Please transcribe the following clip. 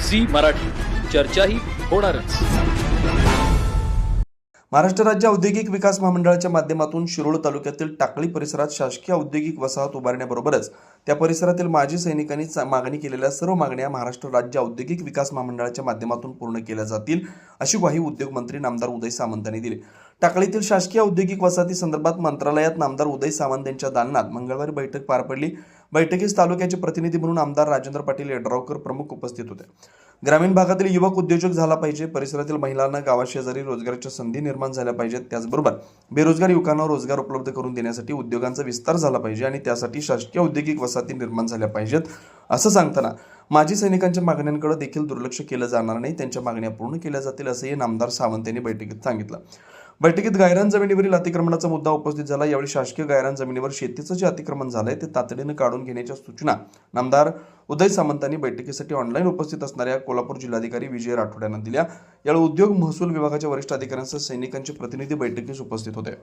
Zee Marathi, चर्चाही होणारच. महाराष्ट्र राज्य औद्योगिक विकास महामंडळाच्या माध्यमातून शिरोळ तालुक्यातील टाकळी परिसरात शासकीय औद्योगिक वसाहत उभारण्याबरोबरच त्या परिसरातील माजी सैनिकांनी मागणी केलेल्या सर्व मागण्या महाराष्ट्र राज्य औद्योगिक विकास महामंडळाच्या माध्यमातून पूर्ण केल्या जातील, अशी ग्वाही उद्योग मंत्री नामदार उदय सामंत यांनी दिली. टाकळीतील शासकीय औद्योगिक वसाहती संदर्भात मंत्रालयात नामदार उदय सामंत यांच्या दालनात मंगळवारी बैठक पार पडली. बैठकीस तालुक्याचे प्रतिनिधी म्हणून आमदार राजेंद्र पाटील यड्रावकर प्रमुख उपस्थित होते. ग्रामीण भागातील युवक उद्योजक झाला पाहिजे, परिसरातील महिलांना गावाशेजारी रोजगाराच्या संधी निर्माण झाल्या पाहिजेत, त्याचबरोबर बेरोजगार युवकांना रोजगार उपलब्ध करून देण्यासाठी उद्योगांचा विस्तार झाला पाहिजे आणि त्यासाठी शासकीय औद्योगिक वसाहती निर्माण झाल्या पाहिजेत, असं सांगताना माजी सैनिकांच्या मागण्यांकडे देखील दुर्लक्ष केलं जाणार नाही, त्यांच्या मागण्या पूर्ण केल्या जातील, असंही नामदार सावंत यांनी बैठकीत सांगितलं. बैठकीत गायरान जमिनीवरील अतिक्रमणाचा मुद्दा उपस्थित झाला. यावेळी शासकीय गायरान जमिनीवर शेतीचं जे अतिक्रमण झालंय ते तातडीनं काढून घेण्याच्या सूचना नामदार उदय सामंतांनी बैठकीसाठी ऑनलाईन उपस्थित असणाऱ्या कोल्हापूर जिल्हाधिकारी विजय राठोड यांना दिल्या. यावेळी उद्योग महसूल विभागाच्या वरिष्ठ अधिकाऱ्यांसह सैनिकांचे प्रतिनिधी बैठकीस उपस्थित होते.